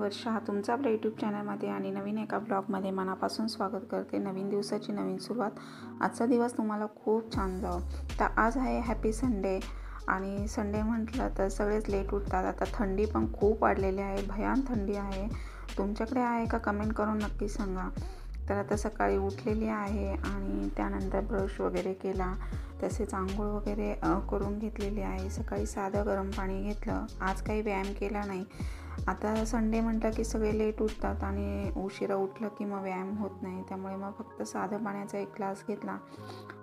वर्षा तुमचं आपल्या यूट्यूब चॅनलमध्ये आणि नवीन एका ब्लॉगमध्ये मनापासून स्वागत करते। नवीन दिवसाची नवीन सुरुवात। आजचा दिवस तुम्हाला खूप छान जावो। तर आज आहे हॅपी संडे आणि संडे म्हटलं तर सगळेच लेट उठतात। आता थंडी पण खूप वाढलेली आहे, भयान थंडी आहे। तुमच्याकडे आहे का कमेंट करून नक्की सांगा। तर आता सकाळी उठलेली आहे आणि त्यानंतर ब्रश वगैरे केला, तसेच आंघोळ वगैरे करून घेतलेली आहे। सकाळी साधं गरम पाणी घेतलं, आज काही व्यायाम केला नाही। आता संडे म्हटलं की सगळे लेट उठतात आणि उशिरा उठलं की मग व्यायाम होत नाही, त्यामुळे मग फक्त साधं पाण्याचा एक ग्लास घेतला।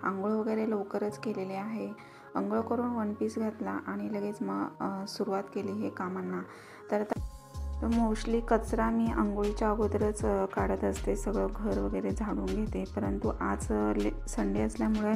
आंघोळ वगैरे लवकरच केलेली आहे। आंघोळ करून वन पीस घातला आणि लगेच मग सुरुवात केली हे कामांना। तर मोस्टली कचरा मी आंघोळीच्या अगोदरच काढत असते, सगळं घर वगैरे झाडून घेते। परंतु आज संडे असल्यामुळे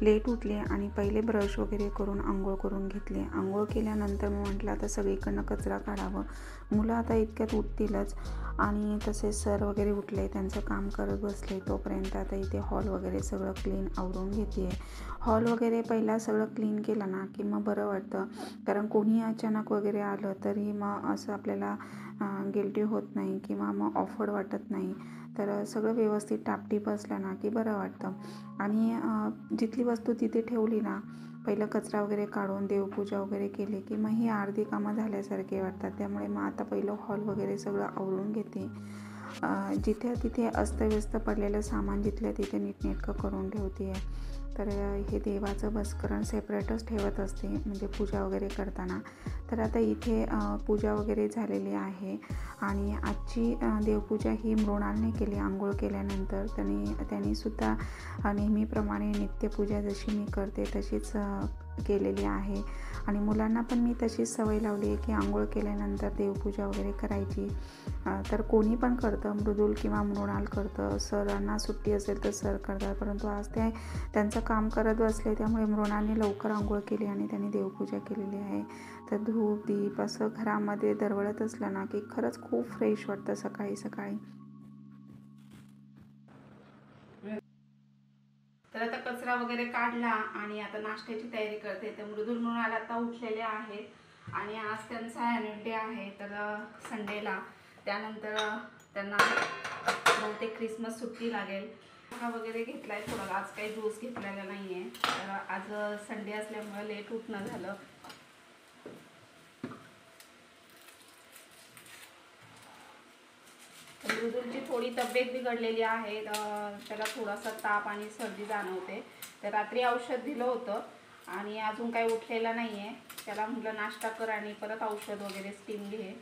लेट उठले आणि पहिले ब्रश वगैरे करून आंघोळ करून घेतली। आंघोळ केल्यानंतर मी म्हटलं आता सगळीकडनं कचरा काढावं। मुलं आता इतक्यात उठतीलच आणि तसेच सर वगैरे उठले, त्यांचं काम करत बसले। तोपर्यंत आता इथे हॉल वगैरे सगळं क्लीन आवरून घेते आहे। हॉल वगैरे पहिला सगळं क्लीन केलं ना की मग बरं वाटतं, कारण कोणी अचानक वगैरे आलं तरी मग असं आपल्याला गिल्टी होत नाही किंवा मग ऑफवर्ड वाटत नाही। तर सगळं व्यवस्थित टापटीप असलं ना की बरं वाटतं। आणि जिथली वस्तू तिथे ठेवली ना, पहिलं कचरा वगैरे काढून देवपूजा वगैरे केली की मग ही अर्धी कामं झाल्यासारखे वाटतात। त्यामुळे मग आता पहिलं हॉल वगैरे सगळं आवरून घेते। जिथे तिथे अस्तव्यस्त पडलेलं सामान जिथल्या तिथे नीटनेटकं करून ठेवते आहे। तर हे देवाचं बसकरण सेपरेटच ठेवत असते, म्हणजे पूजा वगैरे करताना। तर आता इथे पूजा वगैरे झालेली आहे आणि आजची देवपूजा ही मृणालने केली। आंघोळ केल्यानंतर त्यांनीसुद्धा नेहमीप्रमाणे नित्यपूजा जशी मी करते तशीच केलेली आहे आणि मुलांना पण मी तशीच सवय लावली आहे की आंघोळ केल्यानंतर देवपूजा वगैरे करायची। तर कोणी पण करतं, मृदुल किंवा मृणाल करतं, सरांना सुट्टी असेल तर सर करतात, परंतु आज ते त्यांचं काम करत बसले, त्यामुळे मृणालने लवकर आंघोळ केली आणि त्यांनी देवपूजा केलेली आहे। तर धूप दीप असं घरामध्ये दरवळत असलं ना की खरंच खूप फ्रेश वाटतं सकाळी सकाळी। तर आता कचरा वगैरे काढला आणि आता नाश्त्याची तयारी करते। तर मृदुल मृणाल आता उठलेले आहेत आणि आज त्यांचा ॲन्युअल डे आहे तर संडेला, त्यानंतर त्यांना बहुतेक क्रिसमस सुट्टी लागेल। वगैरे घेतलाय थोडा, आज काही ज्यूस घेतलेला नाही आहे। तर आज संडे असल्यामुळे लेट उठणं झालं। मृदुलची थोडी तब्येत बिघडलेली आहे, त्याला थोडासा ताप आणि सर्दी जाणवते। तर रात्री औषध दिलं होतं आणि अजून काही उठलेला नाही आहे। त्याला म्हटलं नाश्ता कर आणि परत औषध वगैरे स्टीम घे।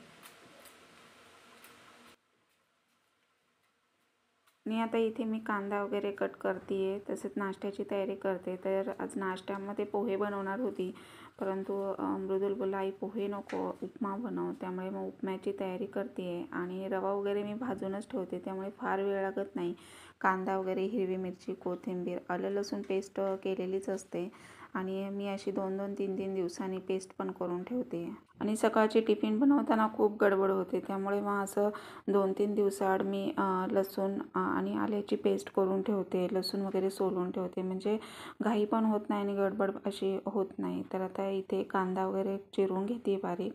आणि आता इथे मी कांदा वगैरे कट करते आहे, तसेच नाश्त्याची तयारी करते। तर आज नाश्त्यामध्ये पोहे बनवणार होती, परंतु मृदुल बोलला आई पोहे नको, उपमा बनव। त्यामुळे मग उपम्याची तयारी करते आहे आणि रवा वगैरे मी भाजूनच ठेवते, त्यामुळे फार वेळ लागत नाही। कांदा वगैरे, हिरवी मिरची, कोथिंबीर, आलं लसूण पेस्ट केलेलीच असते आणि मी अशी 2-2, 3-3 दिवसांनी पेस्ट पण करून ठेवते। आणि सकाळची टिफिन बनवताना खूप गडबड होते, त्यामुळे मग असं 2-3 दिवसाआड मी लसूण आणि आल्याची पेस्ट करून ठेवते, लसूण वगैरे सोलून ठेवते, म्हणजे घाई पण होत नाही आणि गडबड अशी होत नाही। तर आता इथे कांदा वगैरे चिरून घेते बारीक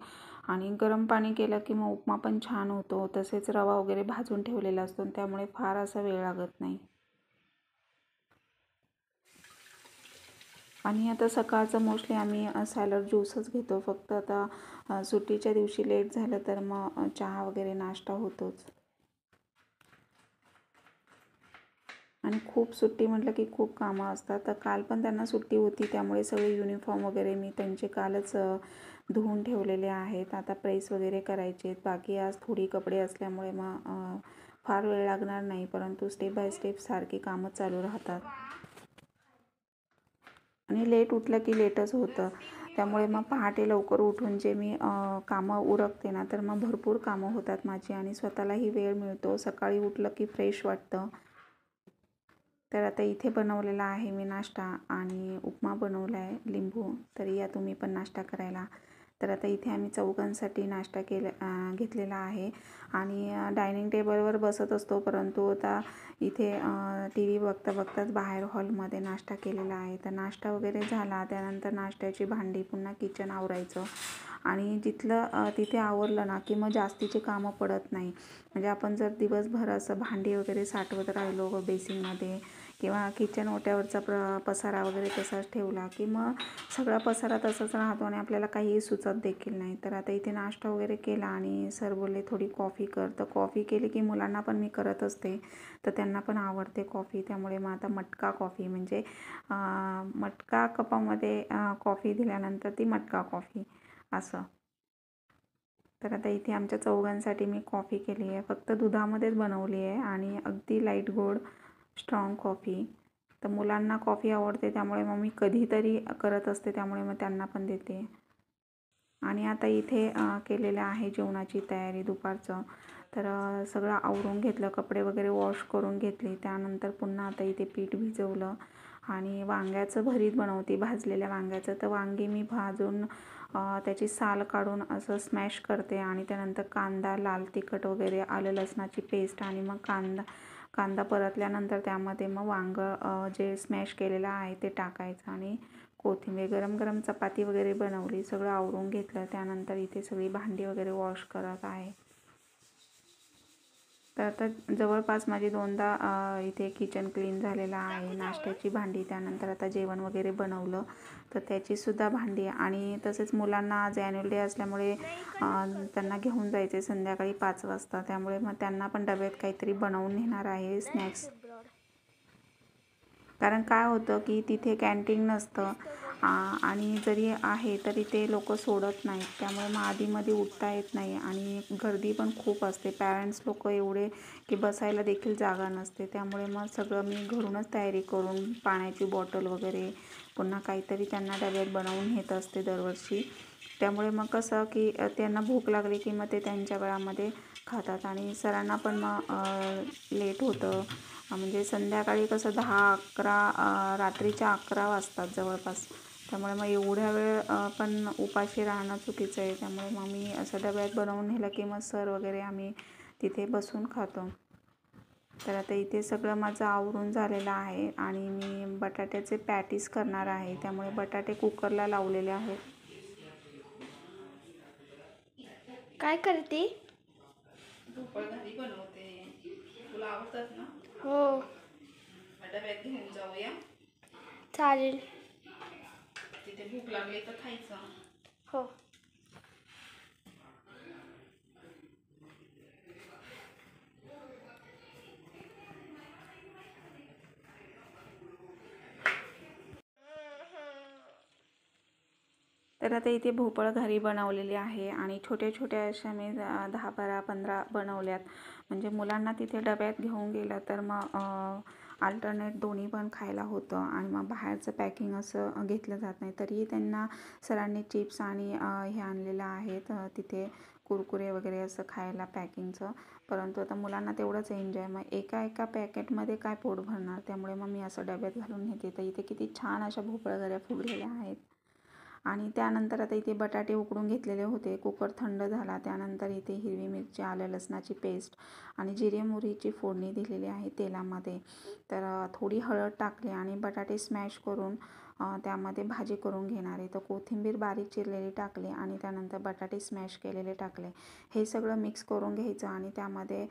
आणि गरम पाणी केलं की मग उपमा पण छान होतो। तसेच रवा वगैरे भाजून ठेवलेला असतो, त्यामुळे फार असा वेळ लागत नाही। आणि आता सकाळचं मोस्टली आम्ही सॅलड ज्यूसच घेतो, फक्त आता सुट्टीच्या दिवशी लेट झालं तर मग चहा वगैरे नाश्ता होतोच। आणि खूप सुट्टी म्हटलं की खूप कामं असतात। तर काल पण त्यांना सुट्टी होती, त्यामुळे सगळे युनिफॉर्म वगैरे मी त्यांचे कालच धुवून ठेवलेले आहेत। आता प्रेस वगैरे करायचे आहेत बाकी। आज थोडी कपडे असल्यामुळे मग फार वेळ लागणार नाही, परंतु स्टेप बाय स्टेप सारखी कामं चालू राहतात आणि लेट उठलं की लेटच होतं। त्यामुळे मग पहाटे लवकर उठून जे मी कामं उरकते ना, तर मग भरपूर कामं होतात माझी आणि स्वतःलाही वेळ मिळतो। सकाळी उठलं की फ्रेश वाटतं। तर आता इथे बनवलेला आहे मी नाश्ता आणि उपमा बनवला आहे लिंबू, तर या तुम्ही पण नाश्ता करायला। तर आता इथे आम्ही चौघांसाठी नाश्ता घेतलेला आहे आणि डायनिंग टेबलवर बसत असतो, परंतु आता इथे टी व्ही बघता बघताच बाहेर हॉलमध्ये नाश्ता केलेला आहे। तर नाश्ता वगैरे झाला, त्यानंतर नाश्त्याची भांडी, पुन्हा किचन आवरायचं आणि तिथे आवरलं ना की मग जास्तीचे कामं पडत नाही. म्हणजे आपण जर दिवसभर असं भांडी वगैरे साठवत राहिलो बेसिनमध्ये किंवा किचन ओट्यावरचा पसारा वगैरे तसाच ठेवला की मग सगळा पसारा तसाच राहतो आणि आपल्याला काहीही सुचत देखील नाही. तर आता इथे नाश्ता वगैरे केला आणि सर बोलले थोडी कॉफी कर, तर कॉफी केली की मुलांना पण मी करत असते, तर त्यांना पण आवडते कॉफी. त्यामुळे मग आता मटका कॉफी म्हणजे मटका कपामध्ये कॉफी दिल्यानंतर ती मटका कॉफी असं. तर आता इथे आमच्या चौघांसाठी मी कॉफी केली आहे, फक्त दुधामध्येच बनवली आहे आणि अगदी लाईट गोड स्ट्रॉंग कॉफी. तर मुलांना कॉफी आवडते त्यामुळे मग मी कधीतरी करत असते, त्यामुळे मग त्यांना पण देते. आणि आता इथे केलेलं आहे जेवणाची तयारी दुपारचं. तर सगळं आवरून घेतलं, कपडे वगैरे वॉश करून घेतले. त्यानंतर पुन्हा आता इथे पीठ भिजवलं आणि वांग्याचं भरीत बनवते, भाजलेल्या वांग्याचं. तर वांगी मी भाजून त्याची साल काढून असं स्मॅश करते आणि त्यानंतर कांदा, लाल तिखट वगैरे, आलं लसणाची पेस्ट आणि मग कांदा परतल्यानंतर त्यामध्ये मग वांगं जे स्मॅश केलेलं आहे ते टाकायचं आणि कोथिंबीर. गरम गरम चपाती वगैरे बनवली, सगळं आवरून घेतलं. त्यानंतर इथे सगळी भांडी वगैरे वॉश करत आहे. तर आता जवळपास माझी 2दा इथे किचन क्लीन झालेलं आहे. नाश्त्याची भांडी, त्यानंतर आता जेवण वगैरे बनवलं तर त्याचीसुद्धा भांडी. आणि तसेच मुलांना आज ॲन्युअल डे असल्यामुळे त्यांना घेऊन जायचे संध्याकाळी 5 वाजता, त्यामुळे मग त्यांना पण डब्यात काहीतरी बनवून नेणार आहे स्नॅक्स. कारण काय होतं की तिथे कॅन्टीन नसतं आणि जरी आहे तरी ते लोक सोडत नाहीत, त्यामुळे मग आधीमध्ये उठता येत नाही आणि गर्दी पण खूप असते. पॅरेंट्स लोक एवढे की बसायला देखील जागा नसते, त्यामुळे मग सगळं मी घरूनच तयारी करून पाण्याची बॉटल वगैरे पुन्हा काहीतरी त्यांना डब्यात बनवून नेत असते दरवर्षी. त्यामुळे मग कसं की त्यांना भूक लागली की मग ते त्यांच्या वेळामध्ये खातात. आणि सरांना पण मग लेट होतं, म्हणजे संध्याकाळी कसं 10-11 रात्रीच्या 11 वाजतात जवळपास. त्यामुळे मग एवढ्या वेळ पण उपाशी राहणं चुकीचं आहे. त्यामुळे मग मी असं डब्यात बनवून नेलं की मग सर वगैरे आम्ही तिथे बसून खातो. तर आता इथे सगळं माझं आवरून झालेलं आहे आणि मी बटाट्याचे पॅटीस करणार आहे, त्यामुळे बटाटे कुकरला लावलेले आहेत. काय करते? भोपळ घरी बनवते, तुला आवडतात ना? हो. डब्यात घेऊन जाऊया, चालेल. तिथे भूक लागली तर खायचं. हो. तर आता इथे भोपळ घरी बनवलेली आहे आणि छोट्या छोट्या अशा मी 10-12-15 बनवल्यात. म्हणजे मुलांना तिथे डब्यात घेऊन गेलं तर मग अल्टरनेट दोन्ही पण खायला होतं आणि मग बाहेरचं पॅकिंग असं घेतलं जात नाही. तरीही त्यांना सरांनी चिप्स आणि हे आणलेलं आहेत तिथे कुरकुरे वगैरे असं खायला पॅकिंगचं. परंतु आता मुलांना तेवढंच एन्जॉय, मग एका पॅकेटमध्ये काय पोट भरणार, त्यामुळे मग मी असं डब्यात घालून नेते. तर इथे किती छान अशा भोपळघऱ्या फुगलेल्या आहेत. आणि त्यानंतर आता इथे बटाटे उकडून घेतलेले होते, कुकर थंड झाला. त्यानंतर इथे हिरवी मिरची, आलं लसणाची पेस्ट आणि जिरे मोहरीची फोडणी दिलेली आहे तेलामध्ये. तर थोडी हळद टाकली आणि बटाटे स्मॅश करून त्यामध्ये भाजी करून घेणार आहे. तर कोथिंबीर बारीक चिरलेली टाकली आणि त्यानंतर बटाटे स्मॅश केलेले टाकले. हे सगळं मिक्स करून घ्यायचं आणि त्यामध्ये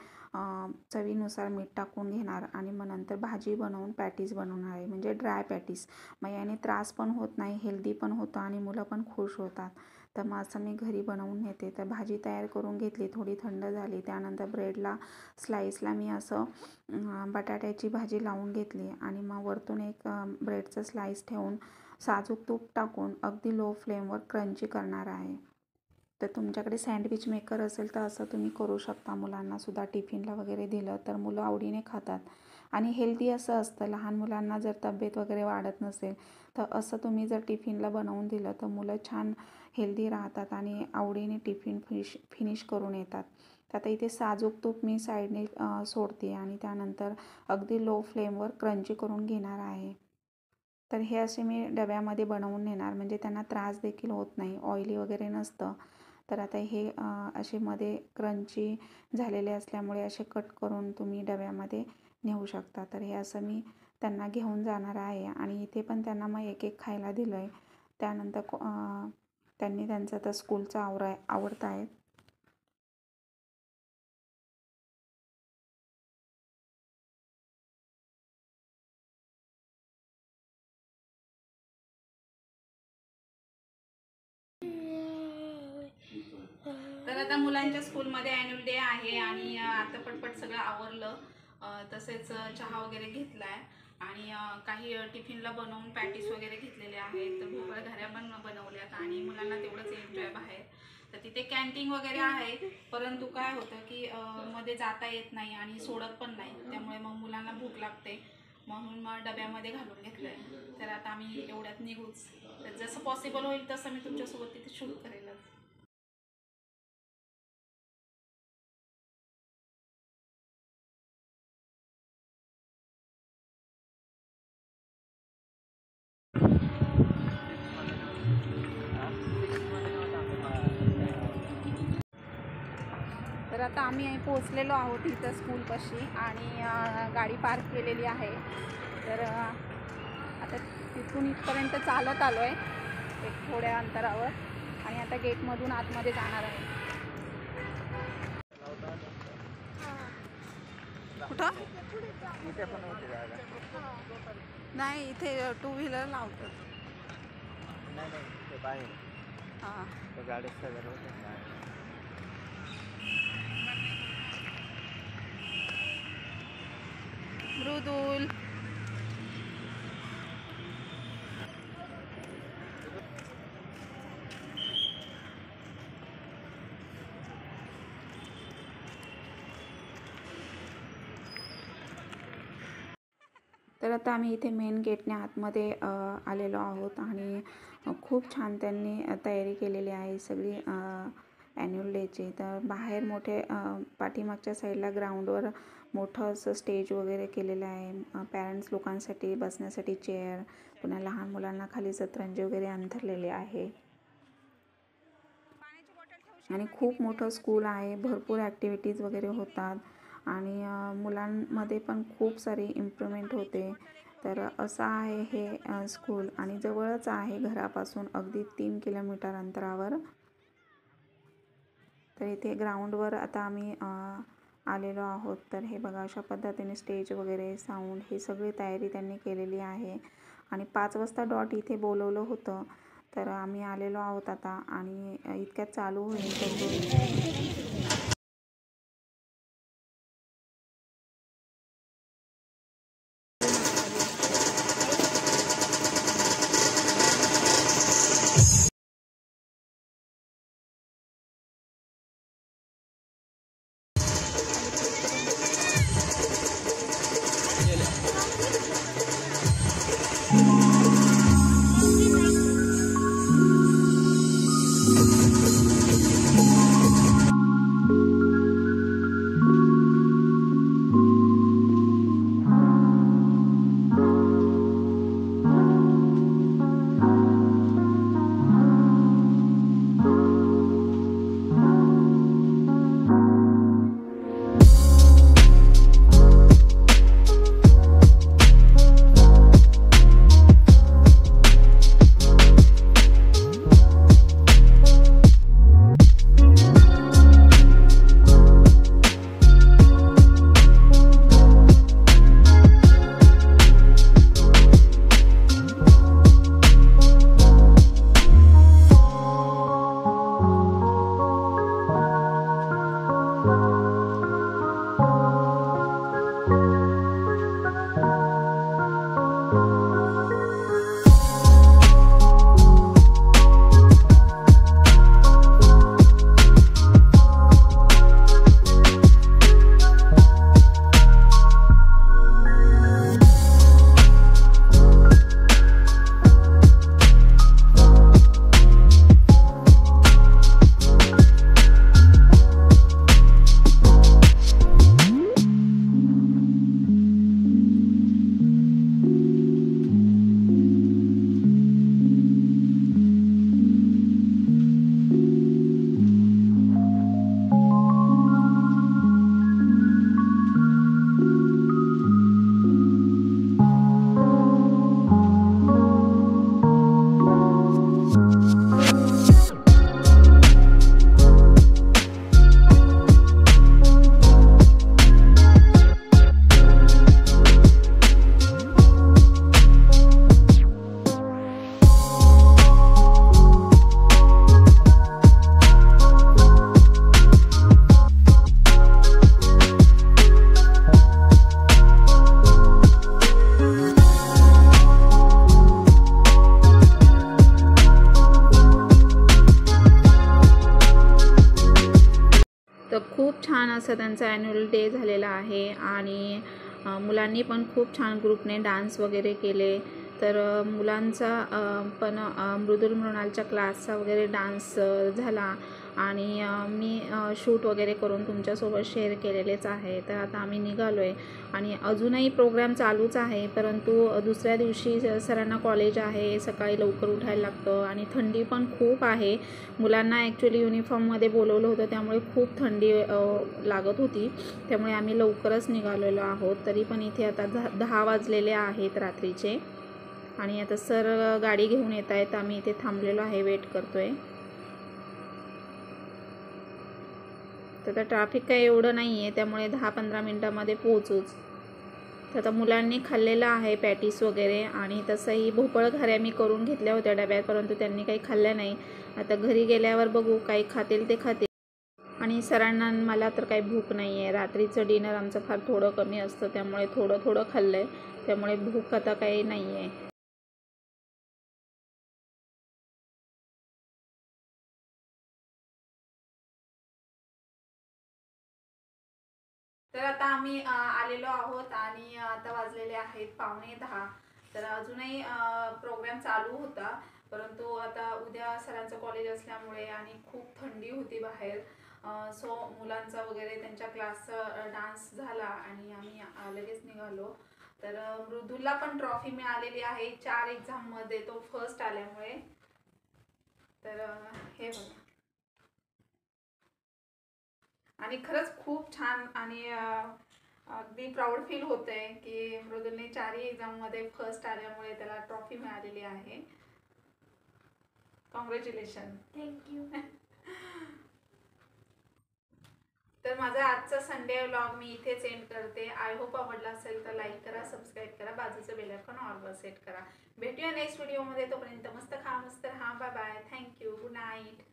चवीनुसार मीठ टाकून घेणार आणि मग नंतर भाजी बनवून पॅटीस बनवणार आहे, म्हणजे ड्राय पॅटीस. मग याने त्रास पण होत नाही, हेल्दी पण होतं आणि मुलं पण खुश होतात. तर मग असं मी घरी बनवून नेते. तर भाजी तयार करून घेतली, थोडी थंड झाली. त्यानंतर ब्रेडला स्लाईसला मी असं बटाट्याची भाजी लावून घेतली आणि मग वरतून एक ब्रेडचं स्लाईस ठेवून साजूक तूप टाकून अगदी लो फ्लेमवर क्रंची करणार आहे. तर तुमच्याकडे सँडविच मेकर असेल तर असं तुम्ही करू शकता. मुलांनासुद्धा टिफिनला वगैरे दिलं तर मुलं आवडीने खातात आणि हेल्दी असं असतं. लहान मुलांना जर तब्येत वगैरे वाढत नसेल तर असं तुम्ही जर टिफिनला बनवून दिलं तर मुलं छान हेल्दी राहतात आणि आवडीने टिफिन फिनिश करून येतात. तर आता इथे साजूक तूप मी साईडने सोडते आणि त्यानंतर अगदी लो फ्लेमवर क्रंची करून घेणार आहे. तर हे असे मी डब्यामध्ये बनवून नेणार, म्हणजे त्यांना त्रास देखील होत नाही, ऑइली वगैरे नसतं. तर आता हे असे मध्ये क्रंची झालेले असल्यामुळे असे कट करून तुम्ही डब्यामध्ये नेऊ शकता. तर हे असं मी त्यांना घेऊन जाणार आहे आणि इथे पण त्यांना मग एक खायला दिलं आहे. त्यानंतर त्यांनी त्यांचा आता स्कूलचा आवडत आहे. तर आता मुलांच्या स्कूलमध्ये ॲन्युअल डे आहे आणि आता पटपट सगळं आवरलं. तसेच चहा वगैरे घेतला आहे आणि काही टिफिनला बनवून पॅटीस वगैरे घेतलेले आहेत. तर भोपळा घऱ्या पण बनवल्यात आणि मुलांना तेवढंच एन्जॉय बाहेर. तर तिथे कॅन्टीन वगैरे आहे, परंतु काय होतं की मध्ये जाता येत नाही आणि सोडत पण नाही, त्यामुळे मग मुलांना भूक लागते, म्हणून मग डब्यामध्ये घालून घेतलं आहे. तर आता आम्ही एवढ्यात निघूच. तर जसं पॉसिबल होईल तसं मी तुमच्यासोबत तिथे शूट करेलच. तर आता आम्ही पोचलेलो आहोत इथं स्कूलपाशी आणि गाडी पार्क केलेली आहे. तर आता तिथून इथपर्यंत चालत आलो आहे एक थोड्या अंतरावर आणि आता गेटमधून आतमध्ये जाणार आहे. कुठं? इथे पण होते जागा. नाही, इथे 2 व्हीलर लावतात. नाही ते बाहेर. हां, तर गाड्या सगळं होतं बाहेर. मृदुल. तर आता आम्ही इथे मेन गेटने आतमध्ये आलेलो आहोत आणि खूप छान त्यांनी तयारी केलेली आहे सगळी ॲन्युअल डेची. तर बाहेर मोठे पाठीमागच्या साईडला ग्राउंडवर मोठं असं स्टेज वगैरे केलेलं आहे. पॅरेंट्स लोकांसाठी बसण्यासाठी चेअर, पुन्हा लहान मुलांना खाली सतरंजी वगैरे अंथरलेले आहे आणि खूप मोठं स्कूल आहे. भरपूर ॲक्टिव्हिटीज वगैरे होतात आणि मुलांमध्ये पण खूप सारी इम्प्रूव्हमेंट होते. तर असं आहे हे स्कूल आणि जवळच आहे घरापासून अगदी 3 किलोमीटर अंतरावर. तर इथे ग्राउंडवर आता आम्ही आलेलो आहोत. तर हे बघा, अशा पद्धतीने स्टेज वगैरे साऊंड ही सगळी तयारी त्यांनी केलेली आहे आणि 5 वाजता डॉट इथे बोलवलं होतं. तर आम्ही आलेलो आहोत आता आणि इतक्यात चालू होईल. तर खूप छान असं त्यांचा ॲन्युअल डे झालेला आहे आणि मुलांनी पण खूप छान ग्रुपने डान्स वगैरे केले. तर मुलांचा पण मृदुल मृणालच्या क्लासचा वगैरे डान्स झाला आणि मी शूट वगैरे करून तुमच्यासोबत शेअर केलेलेच आहे. तर आता आम्ही निघालो आहे आणि अजूनही प्रोग्राम चालूच आहे, परंतु दुसऱ्या दिवशी सरांना कॉलेज आहे, सकाळी लवकर उठायला लागतं आणि थंडी पण खूप आहे. मुलांना ॲक्च्युली युनिफॉर्ममध्ये बोलवलं होतं, त्यामुळे खूप थंडी लागत होती, त्यामुळे आम्ही लवकरच निघालेलो आहोत. तरी पण इथे आता 10 वाजलेले आहेत रात्रीचे आणि आता सर गाडी घेऊन येत आहेत. आम्ही इथे थांबलेलो आहे, वेट करतो आहे. तर आता ट्रॅफिक काही एवढं नाही आहे, त्यामुळे 10-15 मिनटामध्ये पोहोचूच. तर आता मुलांनी खाल्लेलं आहे पॅटीस वगैरे आणि तसंही भोपळ घऱ्या मी करून घेतल्या होत्या डब्यात, परंतु त्यांनी काही खाल्ल्या नाही. आता घरी गेल्यावर बघू काही खातील ते खातील. आणि सरांना मला तर काही भूक नाही आहे. रात्रीचं डिनर आमचं फार थोडं कमी असतं, त्यामुळे थोडं खाल्लं आहे, त्यामुळे भूक आता काही नाही आहे. तर आता आम्ही आलेलो आहोत आणि आता वाजलेले आहेत 9:45. तर अजूनही प्रोग्राम चालू होता, परंतु आता उद्या सरांचं कॉलेज असल्यामुळे आणि खूप थंडी होती बाहेर, सो मुलांचा वगैरे त्यांच्या क्लासचा डान्स झाला आणि आम्ही लगेच निघालो. तर मृदुलला पण ट्रॉफी मिळालेली आहे 4 एक्झाममध्ये, तो फर्स्ट आल्यामुळे. तर हे बघा आणि खरंच खूप छान आणि अगदी प्राऊड फील होतंय की मृदुलने 4ही एक्झाममध्ये फर्स्ट आल्यामुळे त्याला ट्रॉफी मिळालेली आहे. कॉंग्रॅच्युलेशन. थँक्यू. तर माझा आजचा संडे व्लॉग मी इथेच एंड करते. आय होप आवडला असेल तर लाईक करा, सबस्क्राईब करा, बाजूचं बेल आयकॉन ऑलवर सेट करा. भेटूया नेक्स्ट व्हिडिओमध्ये. तोपर्यंत मस्त खा, मस्त राहा. Bye bye. Thank you. Good night.